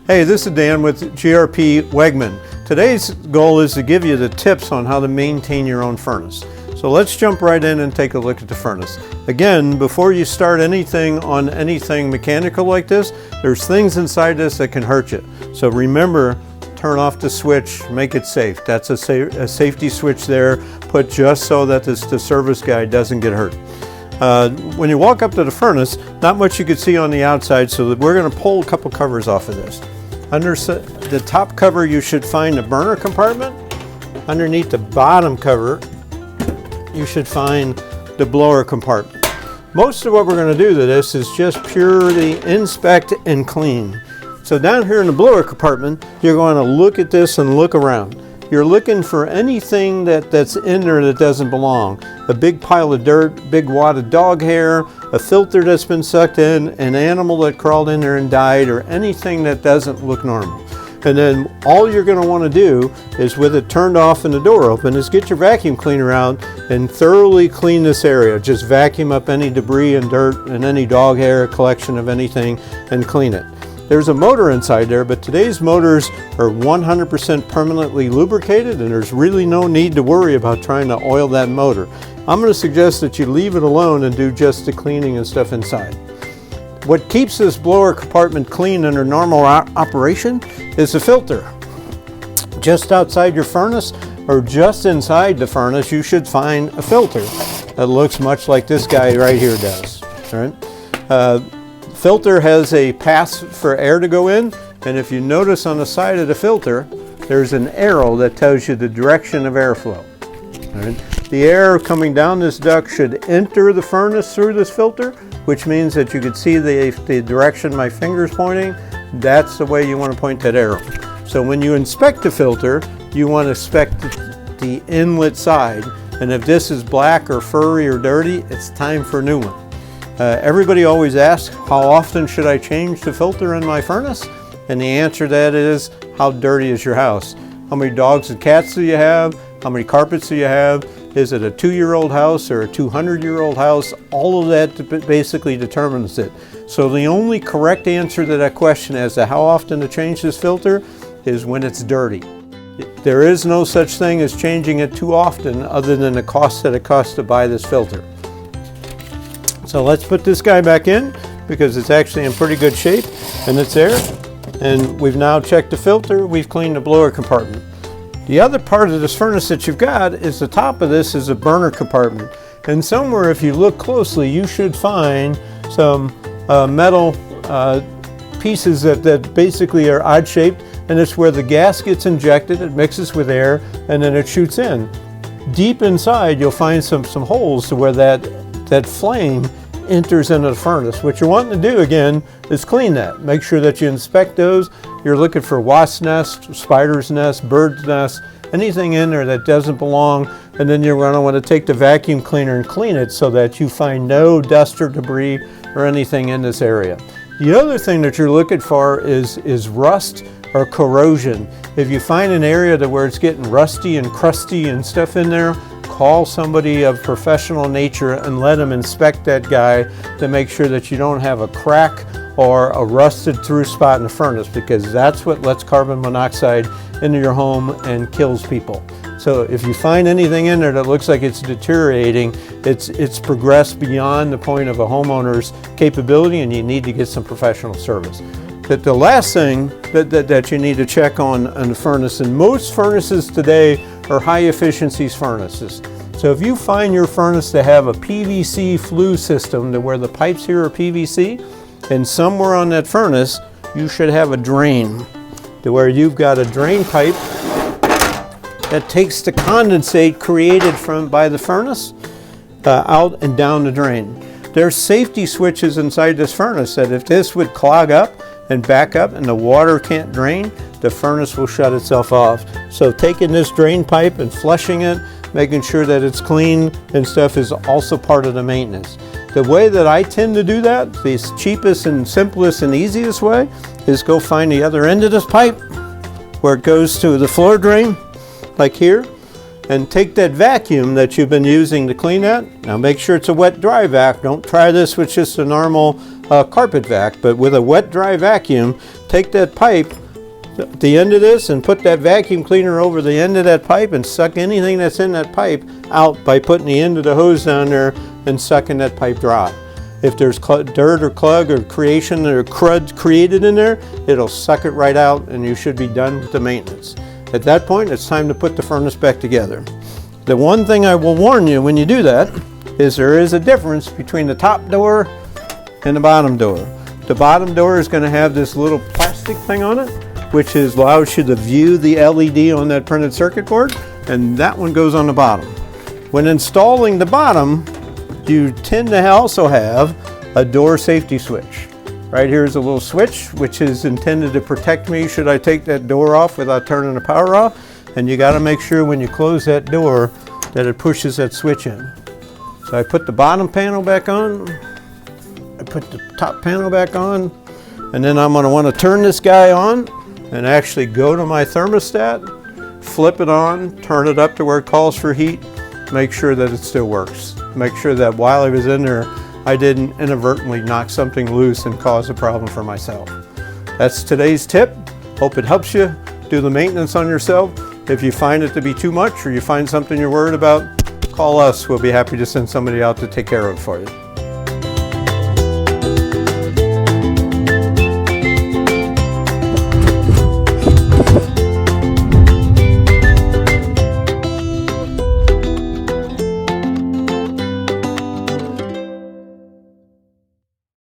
Hey, this is Dan with GRPWEGMAN. Today's goal is to give you the tips on how to maintain your own furnace. So let's jump right in and take a look at the furnace. Again, before you start anything on anything mechanical like this, there's things inside this that can hurt you. So remember, turn off the switch, make it safe. That's a safety switch there, put just so that the service guy doesn't get hurt. When you walk up to the furnace, not much you can see on the outside, so that we're going to pull a couple covers off of this. Under the top cover, you should find the burner compartment. Underneath the bottom cover, you should find the blower compartment. Most of what we're going to do to this is just purely inspect and clean. So down here in the blower compartment, you're going to look at this and look around. You're looking for anything that's in there that doesn't belong. A big pile of dirt, big wad of dog hair, a filter that's been sucked in, an animal that crawled in there and died, or anything that doesn't look normal. And then all you're going to want to do is, with it turned off and the door open, is get your vacuum cleaner out and thoroughly clean this area. Just vacuum up any debris and dirt and any dog hair, collection of anything, and clean it. There's a motor inside there, but today's motors are 100% permanently lubricated, and there's really no need to worry about trying to oil that motor. I'm going to suggest that you leave it alone and do just the cleaning and stuff inside. What keeps this blower compartment clean under normal operation is the filter. Just outside your furnace or just inside the furnace, you should find a filter that looks much like this guy right here does. All right? Filter has a pass for air to go in, and if you notice on the side of the filter, there's an arrow that tells you the direction of airflow. All right? The air coming down this duct should enter the furnace through this filter, which means that you can see the direction my finger's pointing. That's the way you want to point that arrow. So when you inspect the filter, you want to inspect the inlet side, and if this is black or furry or dirty, it's time for a new one. Everybody always asks, how often should I change the filter in my furnace? And the answer to that is, how dirty is your house? How many dogs and cats do you have? How many carpets do you have? Is it a 2-year-old house or a 200-year-old house? All of that basically determines it. So the only correct answer to that question as to how often to change this filter is when it's dirty. There is no such thing as changing it too often other than the cost that it costs to buy this filter. So let's put this guy back in because it's actually in pretty good shape and it's there. And we've now checked the filter, we've cleaned the blower compartment. The other part of this furnace that you've got is the top of this is a burner compartment. And somewhere, if you look closely, you should find some metal pieces that basically are odd shaped, and it's where the gas gets injected, it mixes with air, and then it shoots in. Deep inside, you'll find some holes to where that flame enters into the furnace. What you're wanting to do again is clean that. Make sure that you inspect those. You're looking for wasp nests, spider's nests, bird's nests, anything in there that doesn't belong, and then you're going to want to take the vacuum cleaner and clean it so that you find no dust or debris or anything in this area. The other thing that you're looking for is rust or corrosion. If you find an area where it's getting rusty and crusty and stuff in there, call somebody of professional nature and let them inspect that guy to make sure that you don't have a crack or a rusted through spot in the furnace, because that's what lets carbon monoxide into your home and kills people. So if you find anything in there that looks like it's deteriorating, it's progressed beyond the point of a homeowner's capability, and you need to get some professional service. The last thing that you need to check on the furnace, and most furnaces today are high efficiency furnaces. So if you find your furnace to have a PVC flue system to where the pipes here are PVC, and somewhere on that furnace you should have a drain to where you've got a drain pipe that takes the condensate created by the furnace out and down the drain. There's safety switches inside this furnace that if this would clog up and back up and the water can't drain, the furnace will shut itself off. So taking this drain pipe and flushing it, making sure that it's clean and stuff, is also part of the maintenance. The way that I tend to do that, the cheapest and simplest and easiest way, is go find the other end of this pipe where it goes to the floor drain, like here, and take that vacuum that you've been using to clean that. Now make sure it's a wet dry vac. Don't try this with just a normal carpet vac, but with a wet dry vacuum, take that pipe at the end of this and put that vacuum cleaner over the end of that pipe and suck anything that's in that pipe out by putting the end of the hose down there and sucking that pipe dry. If there's dirt or clug or creation or crud created in there, it'll suck it right out and you should be done with the maintenance. At that point, it's time to put the furnace back together. The one thing I will warn you when you do that is there is a difference between the top door and the bottom door. The bottom door is going to have this little plastic thing on it, which allows you to view the LED on that printed circuit board, and that one goes on the bottom. When installing the bottom, you tend to also have a door safety switch. Right here is a little switch which is intended to protect me should I take that door off without turning the power off, and you got to make sure when you close that door that it pushes that switch in. So I put the bottom panel back on, I put the top panel back on, and then I'm going to want to turn this guy on and actually go to my thermostat, flip it on, turn it up to where it calls for heat, make sure that it still works. Make sure that while I was in there, I didn't inadvertently knock something loose and cause a problem for myself. That's today's tip. Hope it helps you do the maintenance on yourself. If you find it to be too much or you find something you're worried about, call us. We'll be happy to send somebody out to take care of it for you.